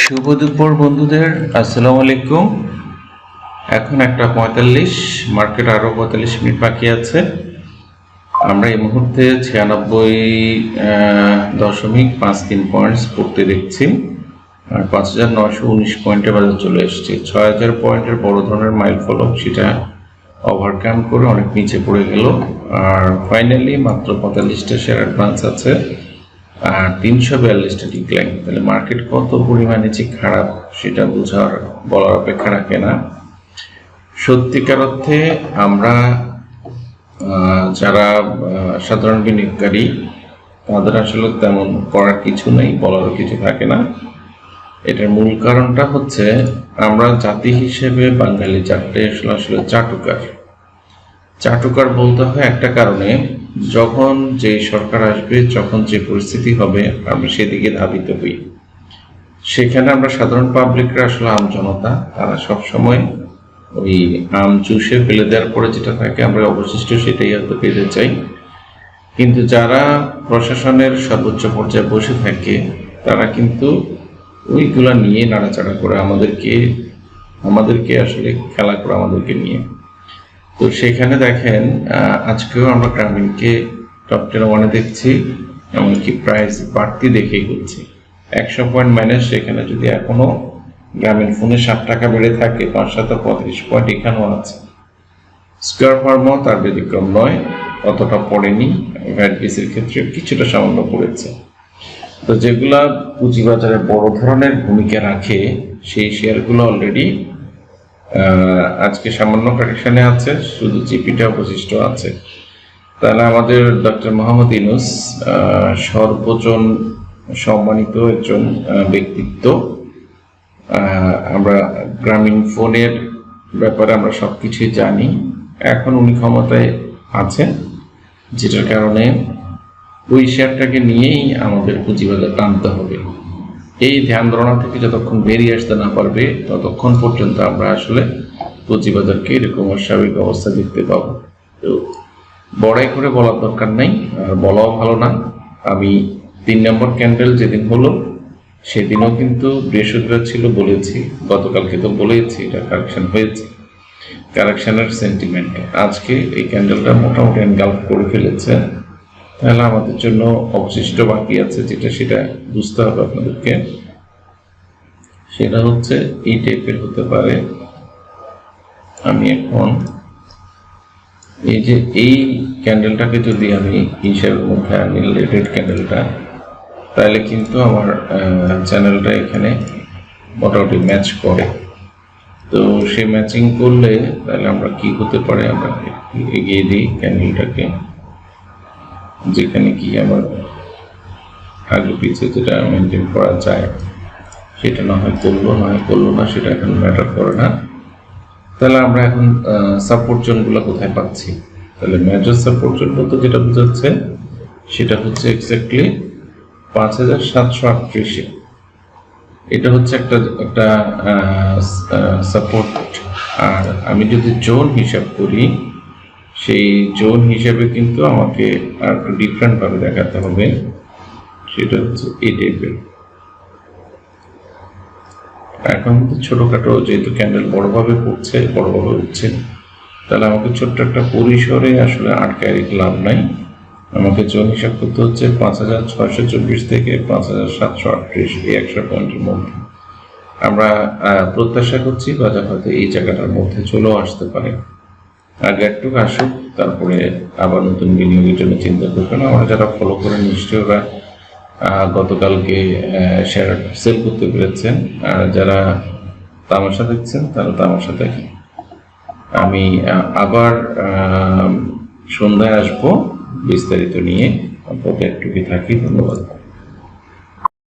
শুভ দুপুর বন্ধুদের, আসসালামু আলাইকুম। এখন 1:45, মার্কেট আরও 45 মিনিট বাকি আছে। আমরা এই মুহূর্তে 96.53 পয়েন্টস পড়তে দেখছি, আর 5919 পয়েন্টে বাজার চলে এসছে। 6000 পয়েন্টের বড় ধরনের মাইল ফলক, সেটা ওভারকাম করে অনেক নিচে পড়ে গেল। আর ফাইনালি মাত্র 45টা শেয়ার অ্যাডভান্স আছে আর 342টা ডিক্লাইন। তাহলে মার্কেট কত পরিমাণে যে খারাপ সেটা বলার অপেক্ষা রাখে না। সত্যিকার অর্থে আমরা যারা সাধারণ বিনিয়োগকারী, তাদের আসলে তেমন করার কিছু নেই, বলারও কিছু থাকে না। এটার মূল কারণটা হচ্ছে আমরা জাতি হিসেবে বাঙালি জাতটা আসলে চাটুকার বলতে হয় একটা কারণে, যখন যে সরকার আসবে, যখন যে পরিস্থিতি হবে, আমরা সেদিকে ধাবিত হই। সেখানে আমরা সাধারণ পাবলিকরা আসলে আম জনতা, তারা সবসময় ওই আম চুষে ফেলে দেওয়ার পরে যেটা থাকে আমরা অবশিষ্ট সেটাই হয়তো পেতে চাই। কিন্তু যারা প্রশাসনের সর্বোচ্চ পর্যায়ে বসে থাকে, তারা কিন্তু ওইগুলা নিয়ে নাড়াচাড়া করে আমাদেরকে আসলে খেলা করে আমাদেরকে নিয়ে। তো সেখানে দেখেন, আজকেও আমরা গ্রামীণকে টপ 10 দেখছি, এমনকি প্রাইস বাড়তি দেখেই করছি 100 পয়েন্ট মাইনাস। সেখানে যদি এখনো গ্রামীণ ফোনে 7 টাকা বেড়ে থাকে, 535 পয়েন্ট এখানেও আছে। স্কয়ার ফার্মও তার ব্যতিক্রম নয়, অতটা পড়েনি। ভ্যাটবিসির ক্ষেত্রে কিছুটা সামান্য পড়েছে। তো যেগুলা পুঁজিবাজারে বড় ধরনের ভূমিকা রাখে, সেই শেয়ারগুলো অলরেডি আজকে সামান্য কারেকশনে আছে, শুধু জিপিটা অবশিষ্ট আছে। তাহলে আমাদের ডক্টর মোহাম্মদ ইউনূস সর্বজন সম্মানিত একজন ব্যক্তিত্ব। আমরা গ্রামীণ ফোনের ব্যাপারে আমরা সবকিছুই জানি। এখন উনি ক্ষমতায় আছেন, যেটার কারণে ওই শেয়ারটাকে নিয়েই আমাদের পুঁজিবাজার টানতে হবে। এই ধ্যান ধারণা থেকে যতক্ষণ বেরিয়ে আসতে না পারবে, ততক্ষণ পর্যন্ত আমরা আসলে পুঁজিবাজারকে এরকম অস্বাভাবিক অবস্থা দেখতে পাবো। তো বড়াই করে বলার দরকার নাই, আর বলাও ভালো না। আমি 3 নম্বর ক্যান্ডেল যেদিন হলো, সেদিনও কিন্তু বৃহস্পতিবার ছিল, বলেছি, গতকালকে তো বলেছি এটা কারেকশন হয়েছে। কারেকশনের সেন্টিমেন্ট আজকে এই ক্যান্ডেলটা মোটামুটি এনগালফ করে ফেলেছে। তাহলে আমাদের জন্য অবশিষ্ট বাকি আছে সেটা বুঝতে হবে আপনাদেরকে। সেটা হচ্ছে এই টাইপের হতে পারে। আমি এখন এই ক্যান্ডেলটাকে যদি আমি হিসাবের মধ্যে আনি, রেড ক্যান্ডেলটা, তাহলে কিন্তু আমার চ্যানেলটা এখানে মোটামুটি ম্যাচ করে। তো সে ম্যাচিং করলে তাহলে আমরা কি হতে পারে, আমরা এগিয়ে দিই ক্যান্ডেলটাকে, যেখানে কি আমার আগে পিছিয়ে যেটা মেনটেন করা যায় সেটা না হয় করলো না, সেটা এখন ম্যাটার করে না। তাহলে আমরা এখন সাপোর্ট জোনগুলো কোথায় পাচ্ছি? তাহলে মেজর সাপোর্ট জোন বলতে যেটা বোঝাচ্ছে সেটা হচ্ছে এক্স্যাক্টলি 5738। এটা হচ্ছে একটা সাপোর্ট। আর আমি যদি জোন হিসাব করি, সেই জোন হিসাবে কিন্তু আমাকে আর একটু ডিফারেন্টভাবে দেখাতে হবে। সেটা হচ্ছে এই টাইপের। এখন কিন্তু ছোটখাটো, যেহেতু ক্যান্ডেল বড়ভাবে উঠছে, তাহলে আমাকে ছোট্ট একটা পরিসরে আসলে আটকায় রেখে লাভ নাই। আমাকে জোন হিসাব করতে হচ্ছে 5624 থেকে 5738, এই 100 পয়েন্টের মধ্যে। আমরা প্রত্যাশা করছি বাজার হয়তো এই জায়গাটার মধ্যে চলেও আসতে পারে। আগে একটু আসুক, তারপরে আবার নতুন বিনিয়োগের জন্য চিন্তা করবেন। আমরা যারা ফলো করে নিশ্চয়ই ওরা গতকালকে শেয়ার সেল করতে পেরেছেন, আর যারা তামাশা দেখছেন তারা তামাশা দেখেন। আমি আবার সন্ধ্যায় আসবো বিস্তারিত নিয়ে। আপনাদের একটুকু থাকি। ধন্যবাদ।